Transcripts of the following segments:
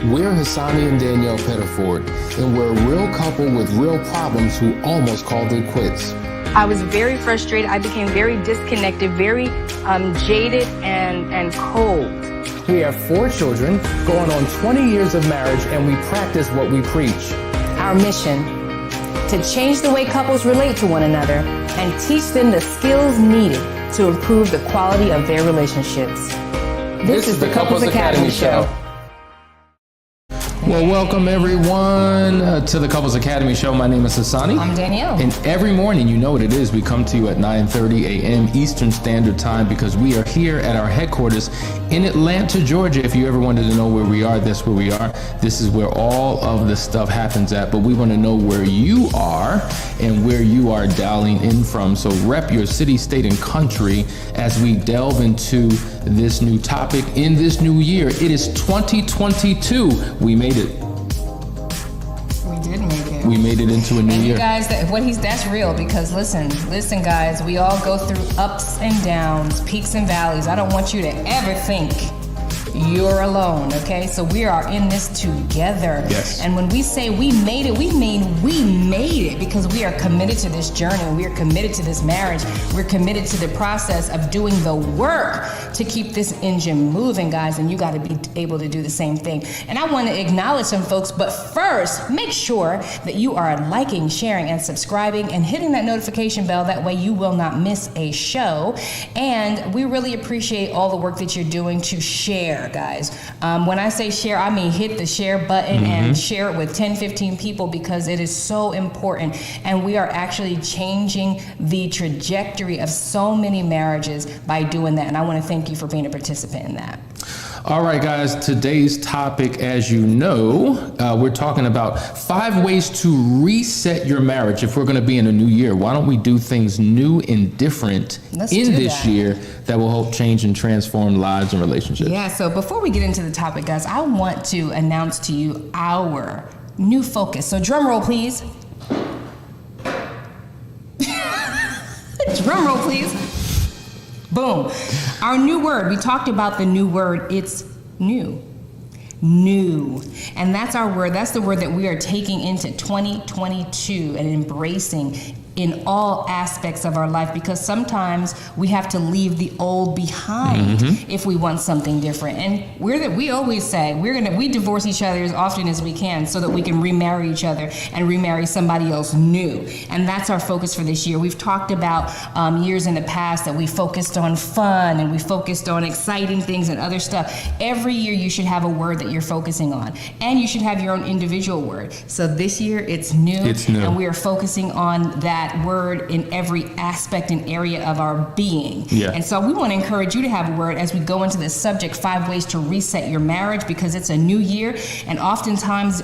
We're Hassani and Danielle Pettiford, and we're a real couple with real problems who almost called it quits. I was very frustrated. I became very disconnected, very jaded and cold. We have 4 children, going on 20 years of marriage, and we practice what we preach. Our mission, to change the way couples relate to one another and teach them the skills needed to improve the quality of their relationships. This is the Couples Academy Show. Well, welcome everyone to the Couples Academy Show. My name is Hassani. I'm Danielle. And every morning, you know what it is, we come to you at 9:30 a.m. Eastern Standard Time because we are here at our headquarters in Atlanta, Georgia. If you ever wanted to know where we are, that's where we are. This is where all of the stuff happens at, but we want to know where you are and where you are dialing in from. So rep your city, state, and country as we delve into this new topic in this new year. It is 2022. We made it. We did make it. We made it into a new year. You guys, that's real because listen, guys, we all go through ups and downs, peaks and valleys. I don't want you to ever think you're alone, okay? So we are in this together. Yes. And when we say we made it, we mean we made it because we are committed to this journey. We are committed to this marriage. We're committed to the process of doing the work to keep this engine moving, guys. And you got to be able to do the same thing. And I want to acknowledge some folks, but first, make sure that you are liking, sharing, and subscribing and hitting that notification bell. That way you will not miss a show. And we really appreciate all the work that you're doing to share, guys. When I say share, I mean hit the share button and share it with 10, 15 people because it is so important. And we are actually changing the trajectory of so many marriages by doing that. And I want to thank you for being a participant in that. All right, guys, today's topic, as you know, we're talking about 5 ways to reset your marriage if we're going to be in a new year. Why don't we do things new and different in this year that will help change and transform lives and relationships? Yeah, so before we get into the topic, guys, I want to announce to you our new focus. So drum roll, please. Drum roll, please. Boom. Our new word, we talked about the new word, it's new. New. And that's our word. That's the word that we are taking into 2022 and embracing in all aspects of our life because sometimes we have to leave the old behind if we want something different. And we always say we divorce each other as often as we can so that we can remarry each other and remarry somebody else new. And that's our focus for this year. We've talked about years in the past that we focused on fun and we focused on exciting things and other stuff. Every year you should have a word that you're focusing on and you should have your own individual word. So this year it's new. And we are focusing on that word in every aspect and area of our being. Yeah. And so we want to encourage you to have a word as we go into this subject, 5 ways to reset your marriage, because it's a new year. And oftentimes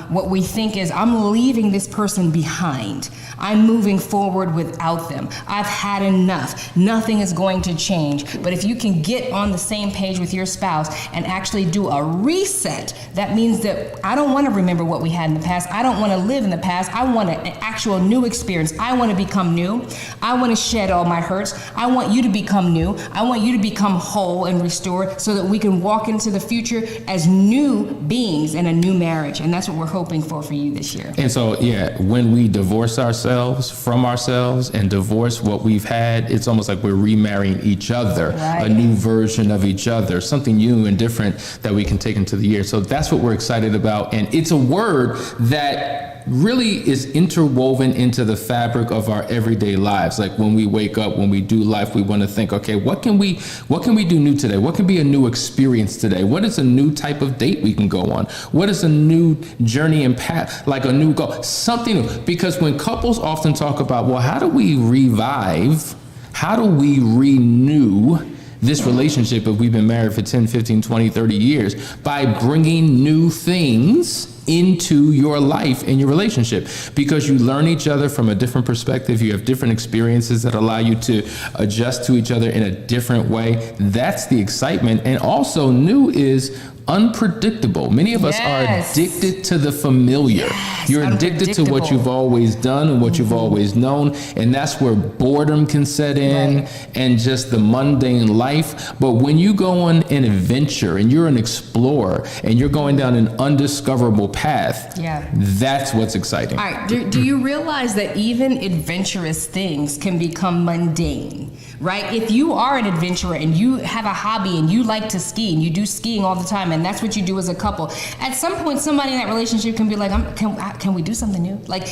what we think is, I'm leaving this person behind. I'm moving forward without them. I've had enough. Nothing is going to change. But if you can get on the same page with your spouse and actually do a reset, that means that I don't want to remember what we had in the past. I don't want to live in the past. I want an actual new experience. I want to become new. I want to shed all my hurts. I want you to become new. I want you to become whole and restored so that we can walk into the future as new beings in a new marriage. And that's what we're hoping for you this year. And so, yeah, when we divorce ourselves from ourselves and divorce what we've had, it's almost like we're remarrying each other, a new version of each other, something new and different that we can take into the year. So that's what we're excited about. And it's a word that really is interwoven into the fabric of our everyday lives. Like when we wake up, when we do life, we want to think, okay, what can we do new today? What can be a new experience today? What is a new type of date we can go on? What is a new journey and path, like a new goal, something new? Because when couples often talk about, well, how do we revive? How do we renew this relationship if we've been married for 10, 15, 20, 30 years? By bringing new things into your life and your relationship, because you learn each other from a different perspective. You have different experiences that allow you to adjust to each other in a different way. That's the excitement. And also new is unpredictable. Many of us are addicted to the familiar. You're addicted to what you've always done and what you've always known. And that's where boredom can set in and just the mundane life. But when you go on an adventure and you're an explorer and you're going down an undiscoverable path, that's what's exciting. All right. Do you realize that even adventurous things can become mundane? Right? If you are an adventurer and you have a hobby and you like to ski and you do skiing all the time and that's what you do as a couple, at some point somebody in that relationship can be like, can we do something new? Like,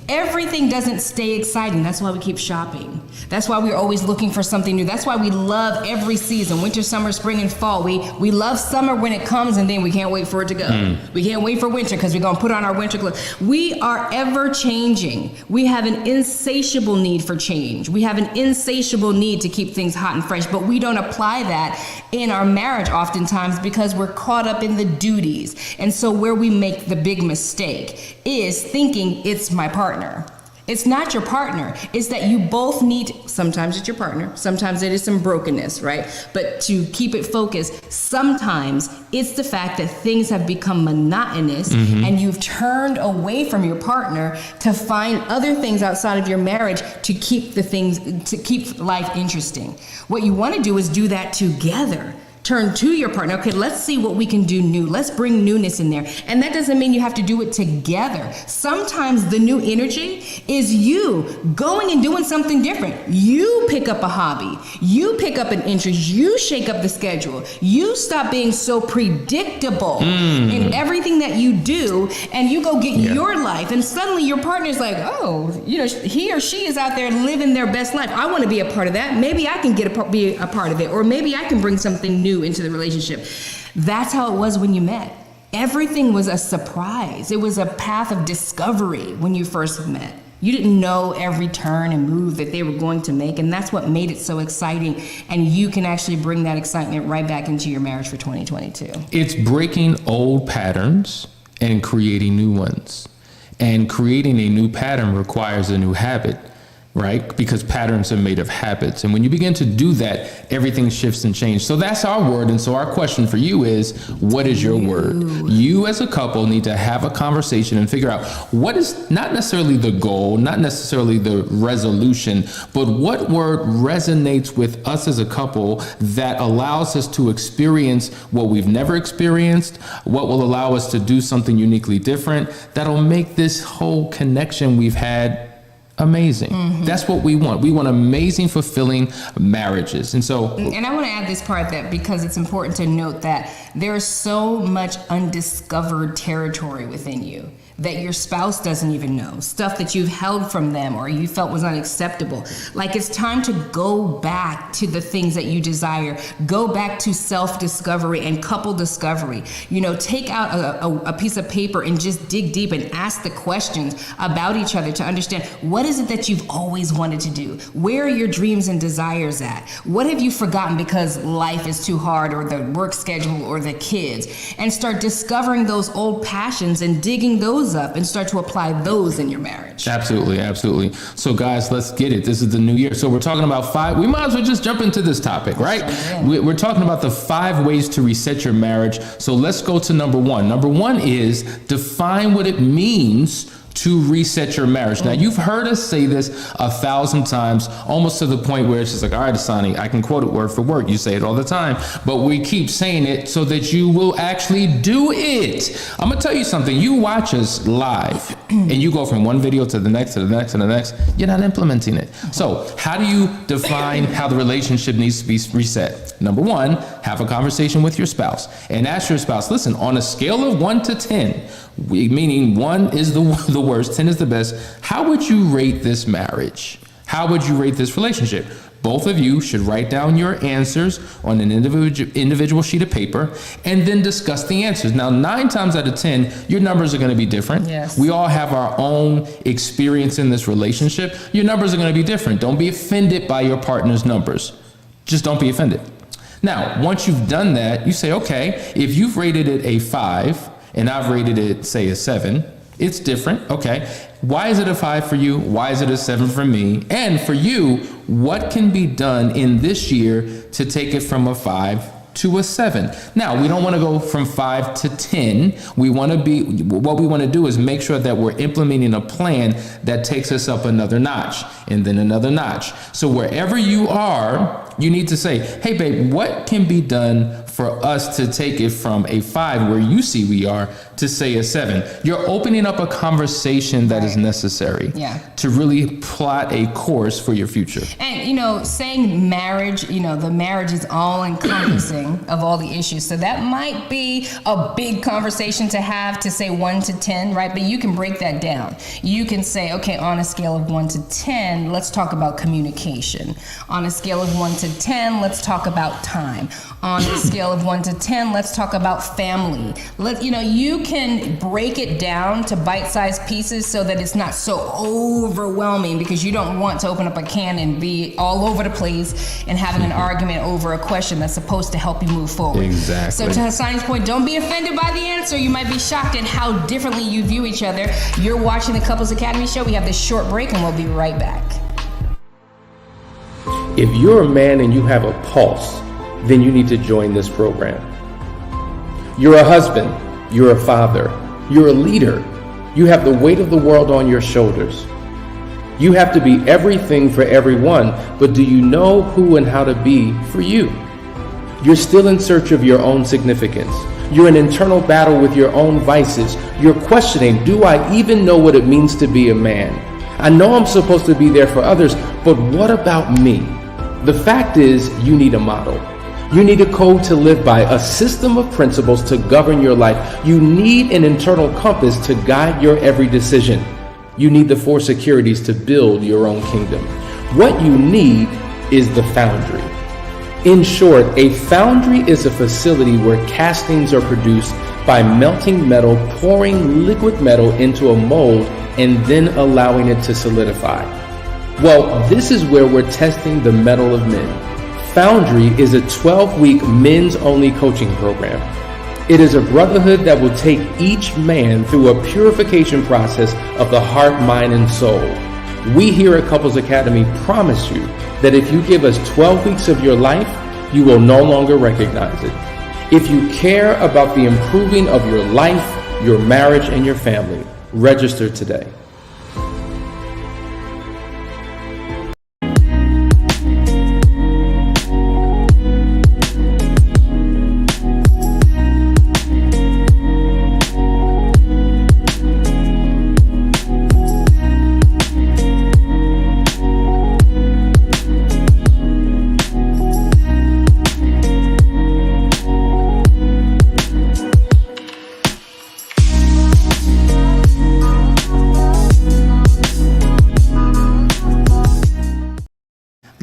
everything doesn't stay exciting. That's why we keep shopping. That's why we're always looking for something new. That's why we love every season, winter, summer, spring, and fall. We love summer when it comes, and then we can't wait for it to go. We can't wait for winter because we're going to put on our winter clothes. We are ever changing. We have an insatiable need for change. We have an insatiable need to keep things hot and fresh, but we don't apply that in our marriage oftentimes because we're caught up in the duties. And so where we make the big mistake is thinking it's my partner. It's not your partner. It's that you both need, sometimes it's your partner, sometimes it is some brokenness, right? But to keep it focused, sometimes it's the fact that things have become monotonous and you've turned away from your partner to find other things outside of your marriage to keep life interesting. What you want to do is do that together. Turn to your partner. Okay, let's see what we can do new. Let's bring newness in there. And that doesn't mean you have to do it together. Sometimes the new energy is you going and doing something different. You pick up a hobby. You pick up an interest. You shake up the schedule. You stop being so predictable in everything that you do, and you go get your life. And suddenly your partner's like, oh, he or she is out there living their best life. I want to be a part of that. Maybe I can be a part of it, or maybe I can bring something new into the relationship. That's how it was when you met. Everything was a surprise. It was a path of discovery when you first met. You didn't know every turn and move that they were going to make, and that's what made it so exciting. And you can actually bring that excitement right back into your marriage for 2022. It's breaking old patterns and creating new ones. And creating a new pattern requires a new habit, right? Because patterns are made of habits. And when you begin to do that, everything shifts and changes. So that's our word. And so our question for you is, what is your word? You as a couple need to have a conversation and figure out what is not necessarily the goal, not necessarily the resolution, but what word resonates with us as a couple that allows us to experience what we've never experienced, what will allow us to do something uniquely different, that'll make this whole connection we've had amazing. That's what we want. We want amazing, fulfilling marriages. And I want to add this part, that because it's important to note that there's so much undiscovered territory within you that your spouse doesn't even know, stuff that you've held from them or you felt was unacceptable. Like, it's time to go back to the things that you desire, go back to self-discovery and couple discovery. Take out a piece of paper and just dig deep and ask the questions about each other to understand, what is it that you've always wanted to do? Where are your dreams and desires at? What have you forgotten because life is too hard, or the work schedule, or the kids? And start discovering those old passions and digging those up and start to apply those in your marriage. Absolutely, absolutely. So guys, let's get it. This is the new year. So we're talking about 5, we might as well just jump into this topic, right? We're talking about the 5 ways to reset your marriage. So let's go to number 1. Number 1 is define what it means to reset your marriage. Now, you've heard us say this 1,000 times, almost to the point where it's just like, all right, Asani, I can quote it word for word. You say it all the time, but we keep saying it so that you will actually do it. I'm gonna tell you something. You watch us live and you go from one video to the next, to the next, to the next. You're not implementing it. So how do you define how the relationship needs to be reset? Number 1, have a conversation with your spouse and ask your spouse, listen, on a scale of 1 to 10, meaning 1 is the worst, 10 is the best, how would you rate this marriage? How would you rate this relationship? Both of you should write down your answers on an individual sheet of paper and then discuss the answers. Now, 9 times out of 10, your numbers are going to be different. Yes. We all have our own experience in this relationship. Your numbers are going to be different. Don't be offended by your partner's numbers. Just don't be offended. Now, once you've done that, you say, okay, if you've rated it a 5 and I've rated it, say, a 7, it's different. Okay. Why is it a 5 for you? Why is it a 7 for me? And for you, what can be done in this year to take it from a 5 to a 7. Now, we don't want to go from 5 to 10. What we want to do is make sure that we're implementing a plan that takes us up another notch and then another notch. So wherever you are, you need to say, hey, babe, what can be done for us to take it from a 5 where you see we are to say a 7? You're opening up a conversation that is necessary to really plot a course for your future. And, you know, saying marriage, you know, the marriage is all encompassing of all the issues. So that might be a big conversation to have, to say 1 to 10, right? But you can break that down. You can say, okay, on a scale of 1 to 10, let's talk about communication. On a scale of 1 to 10, let's talk about time. On a scale of 1 to 10, let's talk about family. You can break it down to bite-sized pieces so that it's not so overwhelming, because you don't want to open up a can and be all over the place and having an argument over a question that's supposed to help you move forward. Exactly. So to Hassani's point, don't be offended by the answer. You might be shocked at how differently you view each other. You're watching the Couples Academy show. We have this short break and we'll be right back. If you're a man and you have a pulse, then you need to join this program. You're a husband, you're a father, you're a leader. You have the weight of the world on your shoulders. You have to be everything for everyone, but do you know who and how to be for you? You're still in search of your own significance. You're in internal battle with your own vices. You're questioning, do I even know what it means to be a man? I know I'm supposed to be there for others, but what about me? The fact is, you need a model. You need a code to live by, a system of principles to govern your life. You need an internal compass to guide your every decision. You need the 4 securities to build your own kingdom. What you need is the foundry. In short, a foundry is a facility where castings are produced by melting metal, pouring liquid metal into a mold, and then allowing it to solidify. Well, this is where we're testing the mettle of men. Foundry is a 12-week men's-only coaching program. It is a brotherhood that will take each man through a purification process of the heart, mind, and soul. We here at Couples Academy promise you that if you give us 12 weeks of your life, you will no longer recognize it. If you care about the improving of your life, your marriage, and your family, register today.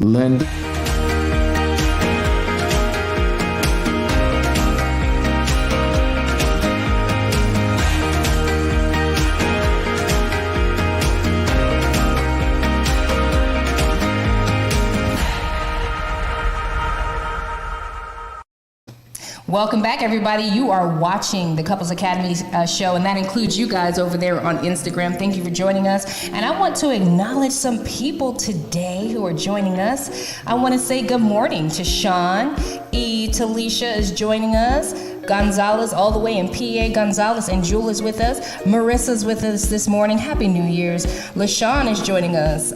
Linda. Welcome back, everybody. You are watching the Couples Academy show, and that includes you guys over there on Instagram. Thank you for joining us. And I want to acknowledge some people today who are joining us. I want to say good morning to Sean. Talisha is joining us. Gonzalez, all the way in PA. Gonzalez and Jewel is with us. Marissa's with us this morning. Happy New Year's. LaShawn is joining us.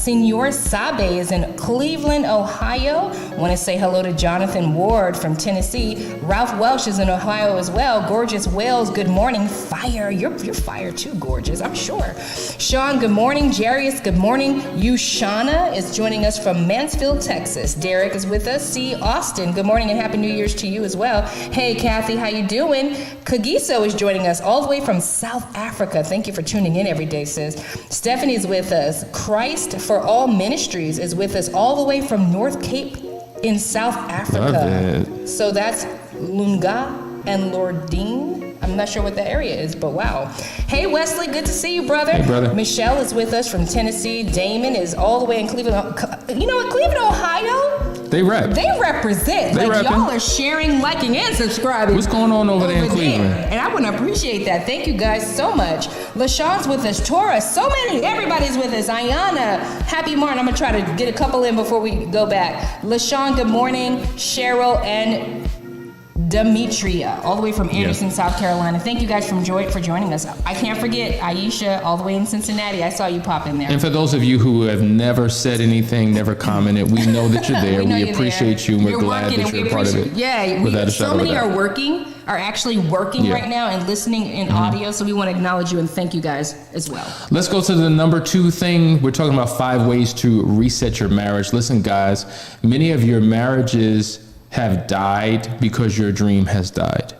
Senor Sabe is in Cleveland, Ohio. Want to say hello to Jonathan Ward from Tennessee. Ralph Welsh is in Ohio as well. Gorgeous Wales, good morning. Fire. You're fire too, gorgeous, I'm sure. Sean, good morning. Jarius, good morning. Yushana is joining us from Mansfield, Texas. Derek is with us. C. Austin, good morning and Happy New Year's to you as well. Hey, Kathy, how you doing? Kagiso is joining us all the way from South Africa. Thank you for tuning in every day, sis. Stephanie's with us. Christ for All Ministries is with us all the way from North Cape in South Africa. Love it. So that's Lunga and Lordine. I'm not sure what the area is, but wow. Hey, Wesley, good to see you, brother. Hey, brother. Michelle is with us from Tennessee. Damon is all the way in Cleveland. You know what, Cleveland, Ohio? They represent. Like, repping. y'all are sharing, liking, and subscribing. What's going on over there in Cleveland? And I want to appreciate that. Thank you guys so much. LaShawn's with us. Taurus, so many. Everybody's with us. Ayana, happy morning. I'm going to try to get a couple in before we go back. LaShawn, good morning. Cheryl and Demetria, all the way from Anderson, South Carolina. Thank you guys for joining us. I can't forget Aisha, all the way in Cincinnati. I saw you pop in there. And for those of you who have never said anything, never commented, we know that you're there. We appreciate you, and we're glad that you're a part of it. Yeah, so many are actually working right now and listening in audio, so we want to acknowledge you and thank you guys as well. Let's go to the number 2 thing. We're talking about 5 ways to reset your marriage. Listen, guys, many of your marriages have died because your dream has died.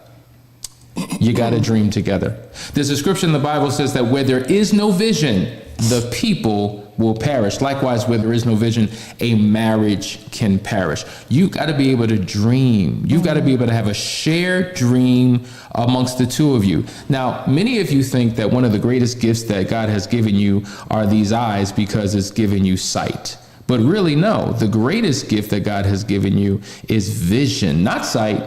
You got to dream together. There's a scripture in the Bible says that where there is no vision, the people will perish. Likewise, where there is no vision, a marriage can perish. You got to be able to dream. You've got to be able to have a shared dream amongst the two of you. Now, many of you think that one of the greatest gifts that God has given you are these eyes because it's given you sight. But really, no, the greatest gift that God has given you is vision, not sight.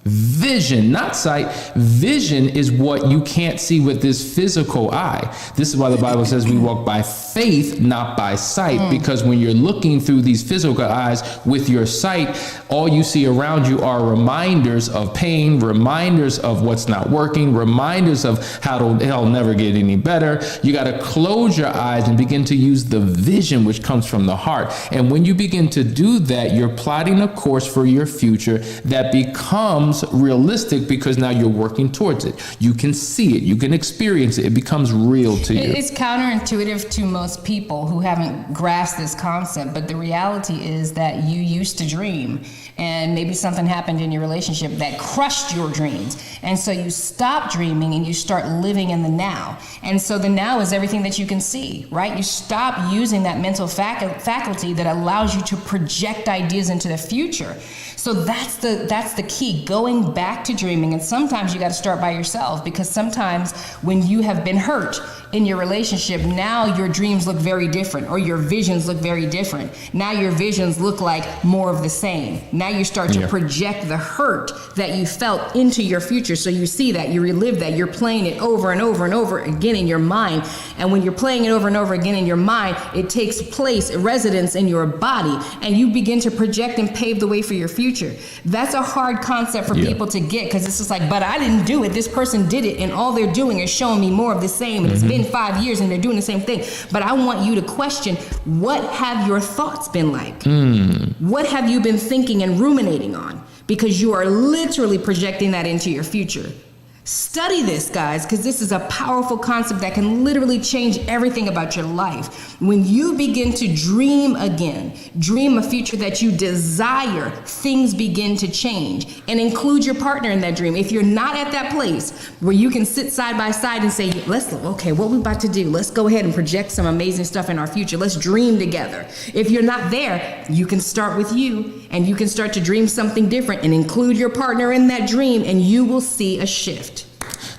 Vision, not sight. Vision is what you can't see with this physical eye. This is why the Bible says we walk by faith, not by sight, because when you're looking through these physical eyes with your sight, all you see around you are reminders of pain, reminders of what's not working, reminders of how it'll never get any better. You got to close your eyes and begin to use the vision which comes from the heart. And when you begin to do that, you're plotting a course for your future that becomes realistic because now you're working towards it. You can see it. You can experience it. It becomes real to you. It's counterintuitive to most people who haven't grasped this concept, but the reality is that you used to dream and maybe something happened in your relationship that crushed your dreams. And so you stop dreaming and you start living in the now. And so the now is everything that you can see, right? You stop using that mental faculty that allows you to project ideas into the future. So that's the key, going back to dreaming. And sometimes you got to start by yourself, because sometimes when you have been hurt in your relationship, now your dreams look very different, or your visions look very different. Now your visions look like more of the same. Now you start to project the hurt that you felt into your future. So you see that, you relive that, you're playing it over and over and over again in your mind. And when you're playing it over and over again in your mind, it takes place, residence in your body, and you begin to project and pave the way for your future. That's a hard concept for people to get, because it's just like, but I didn't do it. This person did it, and all they're doing is showing me more of the same. And it's been 5 years and they're doing the same thing. But I want you to question, what have your thoughts been like? What have you been thinking and ruminating on? Because you are literally projecting that into your future. Study this, guys, because this is a powerful concept that can literally change everything about your life. When you begin to dream again, dream a future that you desire, things begin to change. And include your partner in that dream. If you're not at that place where you can sit side by side and say, okay, what we about to do? Let's go ahead and project some amazing stuff in our future. Let's dream together. If you're not there, you can start with you, and you can start to dream something different and include your partner in that dream, and you will see a shift.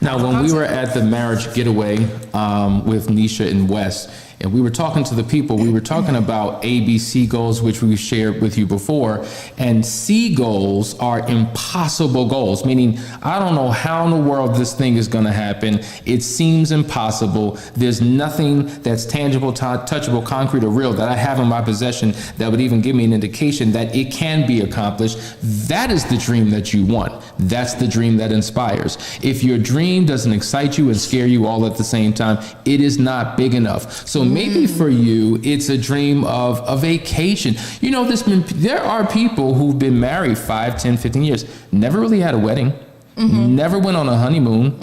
Now, when we were at the marriage getaway with Nisha and Wes, and we were talking to the people, we were talking about ABC goals, which we've shared with you before. And C goals are impossible goals, meaning I don't know how in the world this thing is going to happen. It seems impossible. There's nothing that's tangible, touchable, concrete, or real that I have in my possession that would even give me an indication that it can be accomplished. That is the dream that you want. That's the dream that inspires. If your dream doesn't excite you and scare you all at the same time, it is not big enough. So maybe for you, it's a dream of a vacation. You know, there are people who've been married 5, 10, 15 years, never really had a wedding, never went on a honeymoon.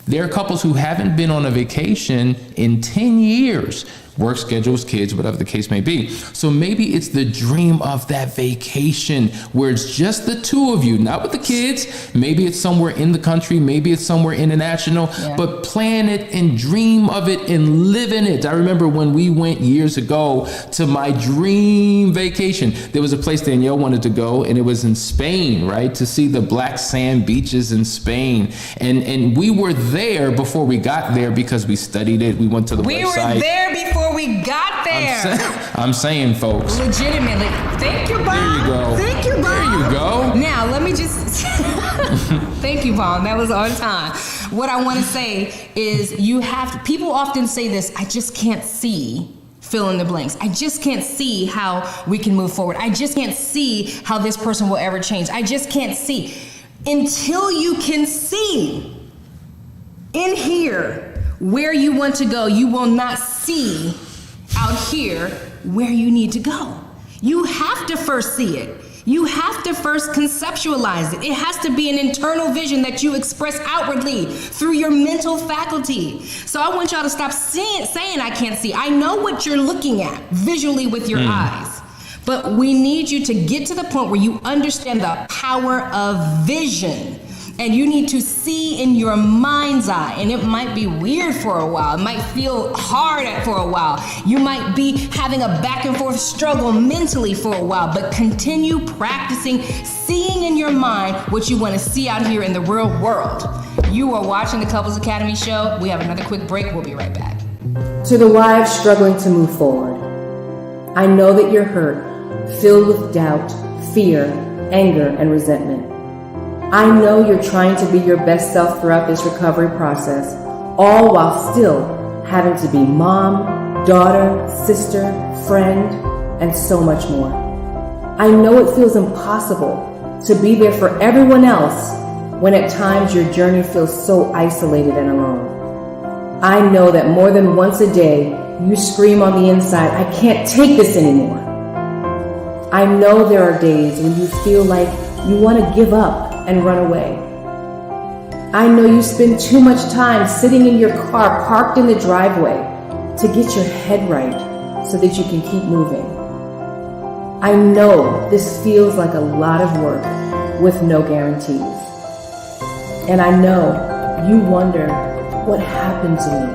There are couples who haven't been on a vacation in 10 years. Work schedules, kids, whatever the case may be. So maybe it's the dream of that vacation where it's just the two of you, not with the kids. Maybe it's somewhere in the country, maybe it's somewhere international, but plan it and dream of it and live in it. I remember when we went years ago to my dream vacation. There was a place Danielle wanted to go, and it was in Spain, right? To see the black sand beaches in Spain. And we were there before we got there because we studied it. We went to the website. We were there before we got there. I'm saying, folks. Legitimately. Thank you, Bob. There you go. Thank you, Bob. There you go. Now, let me just... Thank you, Bob. That was on time. What I want to say is people often say this, I just can't see fill in the blanks. I just can't see how we can move forward. I just can't see how this person will ever change. I just can't see. until you can see in here where you want to go, you will not see out here where you need to go. You have to first see it. You have to first conceptualize it. It has to be an internal vision that you express outwardly through your mental faculty. So I want y'all to stop saying I can't see. I know what you're looking at visually with your eyes. But we need you to get to the point where you understand the power of vision. And you need to see in your mind's eye. And it might be weird for a while. It might feel hard for a while. You might be having a back and forth struggle mentally for a while. But continue practicing seeing in your mind what you want to see out here in the real world. You are watching the Couples Academy show. We have another quick break. We'll be right back. To the wives struggling to move forward, I know that you're hurt, filled with doubt, fear, anger, and resentment. I know you're trying to be your best self throughout this recovery process, all while still having to be mom, daughter, sister, friend, and so much more. I know it feels impossible to be there for everyone else when at times your journey feels so isolated and alone. I know that more than once a day, you scream on the inside, I can't take this anymore. I know there are days when you feel like you want to give up and run away. I know you spend too much time sitting in your car parked in the driveway to get your head right so that you can keep moving. I know this feels like a lot of work with no guarantees. And I know you wonder, what happened to me?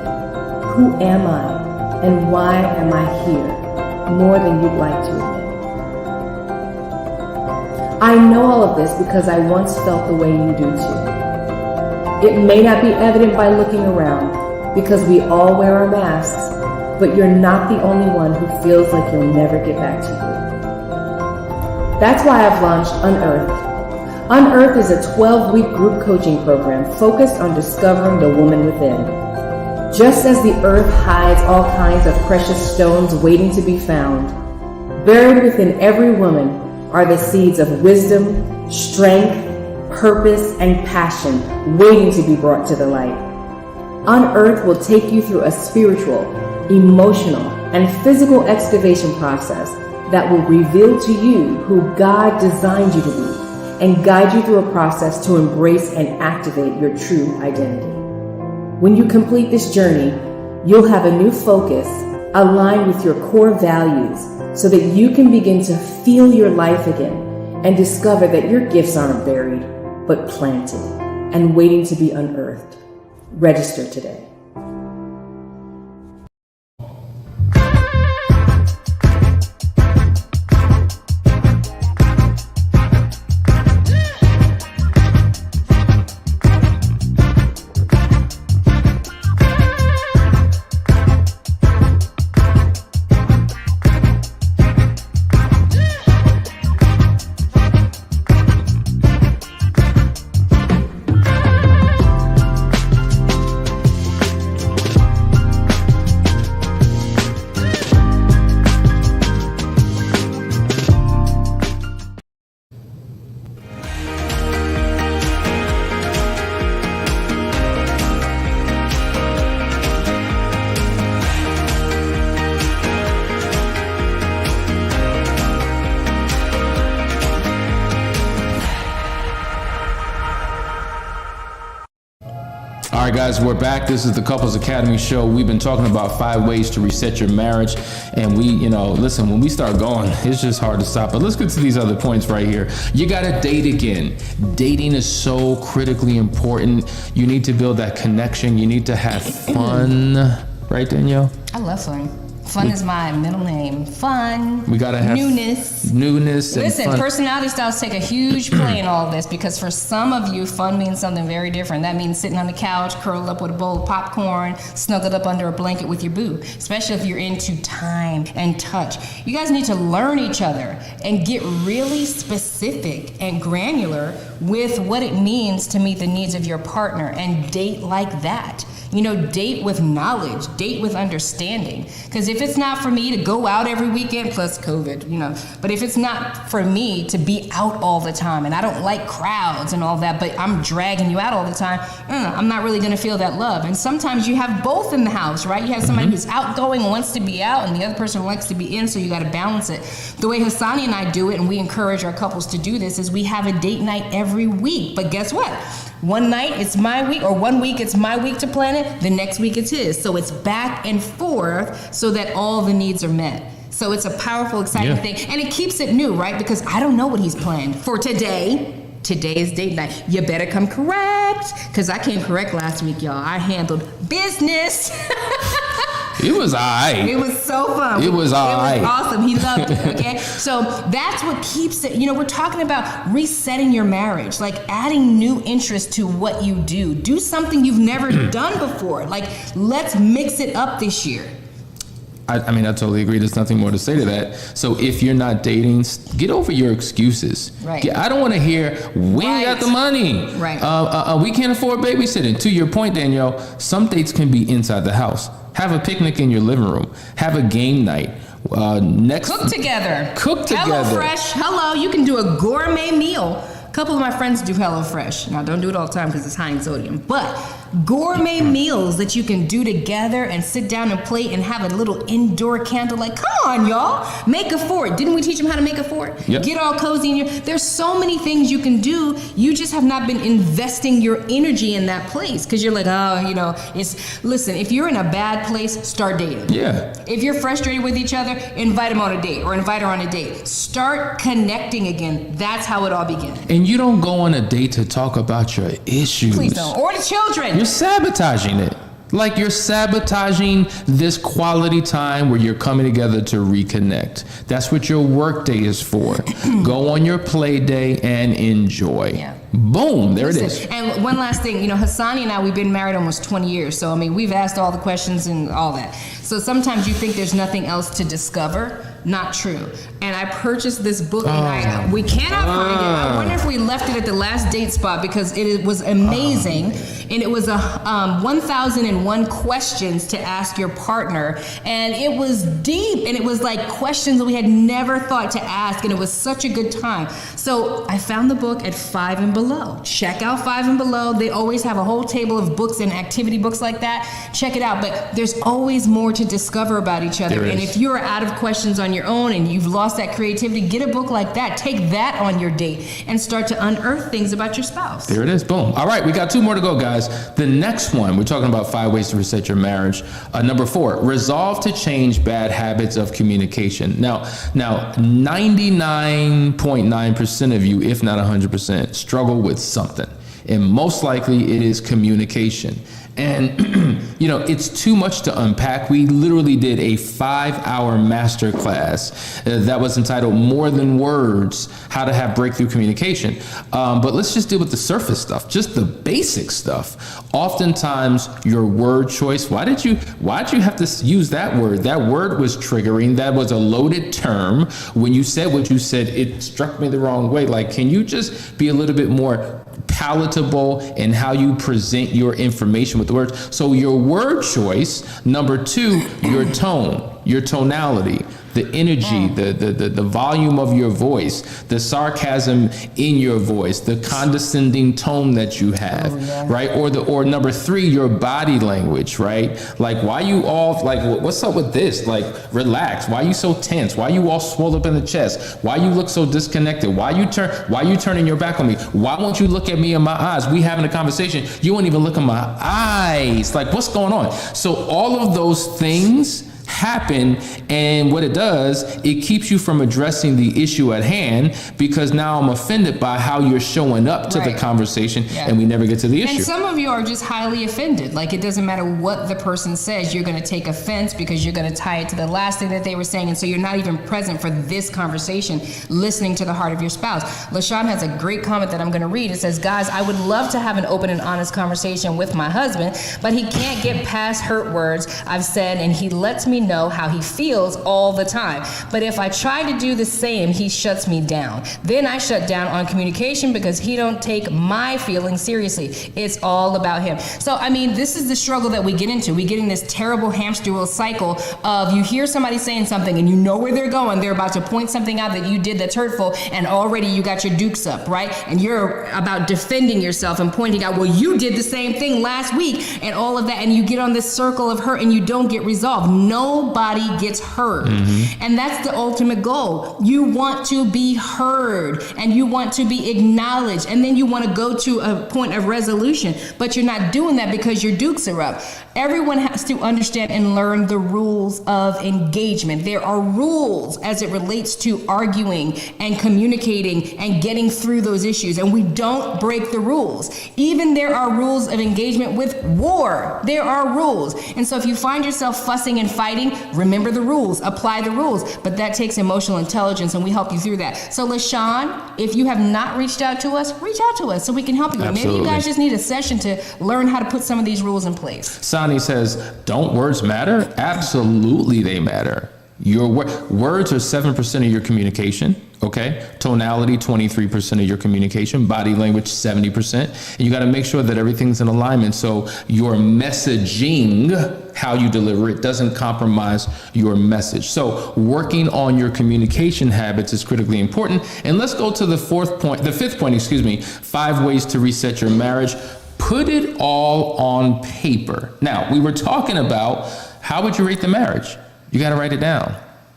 Who am I? And why am I here? More than you'd like to admit. I know all of this because I once felt the way you do too. It may not be evident by looking around because we all wear our masks, but you're not the only one who feels like you'll never get back to you. That's why I've launched Unearthed. Unearthed is a 12-week group coaching program focused on discovering the woman within. Just as the earth hides all kinds of precious stones waiting to be found, buried within every woman are the seeds of wisdom, strength, purpose, and passion waiting to be brought to the light. Unearthed will take you through a spiritual, emotional, and physical excavation process that will reveal to you who God designed you to be and guide you through a process to embrace and activate your true identity. When you complete this journey, you'll have a new focus aligned with your core values so that you can begin to feel your life again and discover that your gifts aren't buried, but planted and waiting to be unearthed. Register today. All right, guys, we're back. This is the Couples Academy show. We've been talking about 5 ways to reset your marriage. And listen, when we start going, it's just hard to stop. But let's get to these other points right here. You got to date again. Dating is so critically important. You need to build that connection. You need to have fun. Right, Danielle? I love fun. Fun is my middle name. Fun. We gotta have newness. And Listen, fun. personality styles take a huge play in all of this because for some of you, fun means something very different. That means sitting on the couch, curled up with a bowl of popcorn, snuggled up under a blanket with your boo, especially if you're into time and touch. You guys need to learn each other and get really specific and granular with what it means to meet the needs of your partner and date like that. Date with knowledge, date with understanding. Because if it's not for me to go out every weekend, plus COVID, but if it's not for me to be out all the time, and I don't like crowds and all that, but I'm dragging you out all the time, I'm not really going to feel that love. And sometimes you have both in the house, right? You have somebody who's outgoing and wants to be out, and the other person likes to be in, so you got to balance it. The way Hassani and I do it, and we encourage our couples to do this, is we have a date night every week. But guess what? One night it's my week, or 1 week it's my week to plan it, the next week it's his. So it's back and forth so that all the needs are met. So it's a powerful, exciting thing. And it keeps it new, right? Because I don't know what he's planned for today. Today is date night. You better come correct. Because I came correct last week, y'all. I handled business. It was all right. It was so fun. It was all right. It was awesome. He loved it, okay? So that's what keeps it. We're talking about resetting your marriage, like adding new interest to what you do. Do something you've never done before. Like, let's mix it up this year. I totally agree. There's nothing more to say to that. So if you're not dating, get over your excuses. Right. I don't want to hear, we ain't got the money. Right. We can't afford babysitting. To your point, Danielle, some dates can be inside the house. Have a picnic in your living room. Have a game night. Cook together. HelloFresh. Hello, you can do a gourmet meal. A couple of my friends do HelloFresh. Now, don't do it all the time because it's high in sodium. But gourmet meals that you can do together and sit down and plate and have a little indoor candlelight. Come on, y'all. Make a fort. Didn't we teach them how to make a fort? Yep. Get all cozy in there's so many things you can do. You just have not been investing your energy in that place because you're like, listen, if you're in a bad place, start dating. Yeah. If you're frustrated with each other, invite them on a date or invite her on a date. Start connecting again. That's how it all began. And you don't go on a date to talk about your issues. Please don't. Or the children. You're sabotaging it. Like you're sabotaging this quality time where you're coming together to reconnect. That's what your work day is for. Go on your play day and enjoy. Yeah. Boom, there it is. And one last thing, Hassani and I, we've been married almost 20 years. So, we've asked all the questions and all that. So sometimes you think there's nothing else to discover. Not true. And I purchased this book and we cannot find it. I wonder if we left it at the last date spot because it was amazing. And it was 1,001 questions to ask your partner. And it was deep. And it was like questions that we had never thought to ask. And it was such a good time. So I found the book at 5 and Below. Check out 5 and Below. They always have a whole table of books and activity books like that. Check it out. But there's always more to discover about each other. And if you're out of questions on your own and you've lost that creativity, get a book like that. Take that on your date and start to unearth things about your spouse. There it is. Boom. All right, we got 2 more to go, guys. The next one, we're talking about 5 ways to reset your marriage. Number 4, resolve to change bad habits of communication. Now, 99.9% of you, if not 100%, struggle with something. And most likely it is communication. And, it's too much to unpack. We literally did a 5-hour masterclass that was entitled More Than Words, How to Have Breakthrough Communication. But let's just deal with the surface stuff, just the basic stuff. Oftentimes your word choice, why'd you have to use that word? That word was triggering. That was a loaded term. When you said what you said, it struck me the wrong way. Like, can you just be a little bit more palatable in how you present your information with the words? So your word choice. Number 2, your tone, your tonality, the energy, the volume of your voice, the sarcasm in your voice, the condescending tone that you have, right? Or number 3, your body language, right? Like, why you all, like, what's up with this? Like, relax. Why you so tense? Why you all swelled up in the chest? Why you look so disconnected? Why you turning your back on me? Why won't you look at me in my eyes? We having a conversation. You won't even look in my eyes. Like, what's going on? So all of those things happen, and what it does, it keeps you from addressing the issue at hand because now I'm offended by how you're showing up to the conversation, and we never get to the issue. And some of you are just highly offended. Like, it doesn't matter what the person says, you're going to take offense because you're going to tie it to the last thing that they were saying, and so you're not even present for this conversation, listening to the heart of your spouse. LaShawn has a great comment that I'm going to read. It says, guys, I would love to have an open and honest conversation with my husband, but he can't get past hurt words I've said, and he lets me know how he feels all the time. But if I try to do the same, he shuts me down. Then I shut down on communication because he don't take my feelings seriously. It's all about him. So, I mean, this is the struggle that we get into. We get in this terrible hamster wheel cycle of you hear somebody saying something and you know where they're going. They're about to point something out that you did that's hurtful, and already you got your dukes up, right? And you're about defending yourself and pointing out, well, you did the same thing last week and all of that, and you get on this circle of hurt and you don't get resolved. Nobody gets heard. And that's the ultimate goal. You want to be heard and you want to be acknowledged, and then you want to go to a point of resolution, but you're not doing that because your dukes are up. Everyone has to understand and learn the rules of engagement. There are rules as it relates to arguing and communicating and getting through those issues, and we don't break the rules. Even there are rules of engagement with war. There are rules. And so if you find yourself fussing and fighting, remember the rules, apply the rules, but that takes emotional intelligence, and we help you through that. So LaShawn, if you have not reached out to us, reach out to us so we can help you. Absolutely. Maybe you guys just need a session to learn how to put some of these rules in place. Sani says, don't words matter? Absolutely they matter. Your words are 7% of your communication, okay? Tonality, 23% of your communication. Body language, 70%. And you got to make sure that everything's in alignment so your messaging, how you deliver it, doesn't compromise your message. So working on your communication habits is critically important. And let's go to the fifth point, 5 ways to reset your marriage. Put it all on paper. Now, we were talking about how would you rate the marriage? You got to write it down.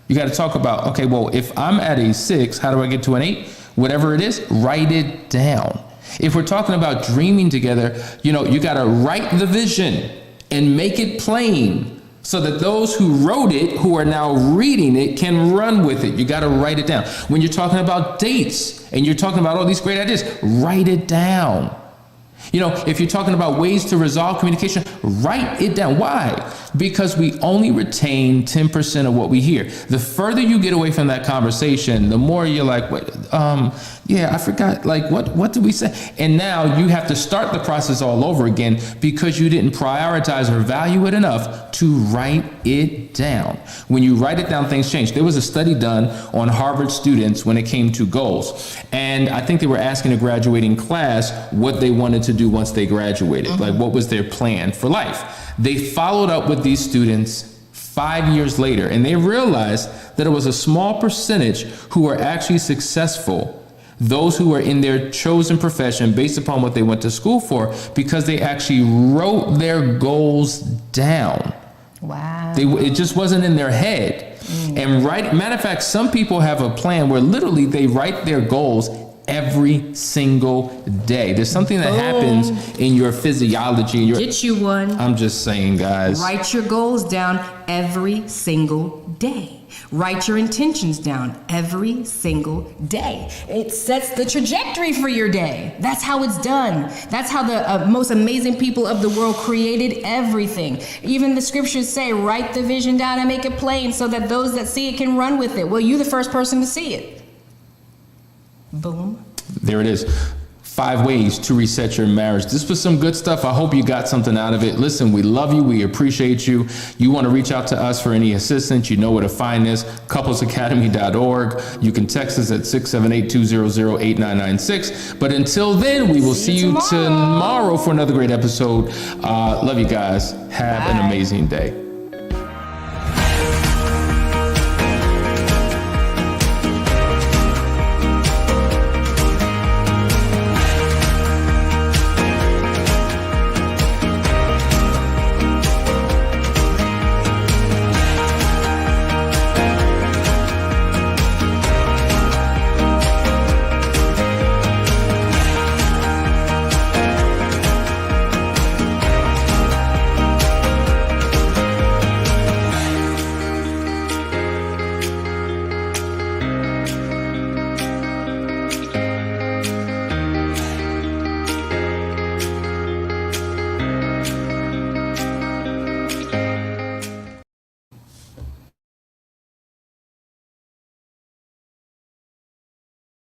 You got to talk about, okay, well, if I'm at a 6, how do I get to an 8? Whatever it is, write it down. If we're talking about dreaming together, you got to write the vision and make it plain so that those who wrote it, who are now reading it, can run with it. You got to write it down. When you're talking about dates and you're talking about all these great ideas, write it down. If you're talking about ways to resolve communication, write it down. Why? Because we only retain 10% of what we hear. The further you get away from that conversation, the more you're like, wait, I forgot, what did we say? And now you have to start the process all over again because you didn't prioritize or value it enough to write it down. When you write it down, things change. There was a study done on Harvard students when it came to goals. And I think they were asking a graduating class what they wanted to do once they graduated, like what was their plan for life. They followed up with these students 5 years later, and they realized that it was a small percentage who were actually successful, those who were in their chosen profession based upon what they went to school for, because they actually wrote their goals down. Wow. It just wasn't in their head. And matter of fact, some people have a plan where literally they write their goals every single day. There's something that happens in your physiology. Get you one. I'm just saying, guys. Write your goals down every single day. Write your intentions down every single day. It sets the trajectory for your day. That's how it's done. That's how the most amazing people of the world created everything. Even the scriptures say, write the vision down and make it plain so that those that see it can run with it. Well, you're the first person to see it. Boom. There it is. 5 ways to reset your marriage. This was some good stuff. I hope you got something out of it. Listen, we love you. We appreciate you. You want to reach out to us for any assistance, you know where to find us, couplesacademy.org. You can text us at 678-200-8996. But until then, we will see you tomorrow for another great episode. Love you guys. Have an amazing day.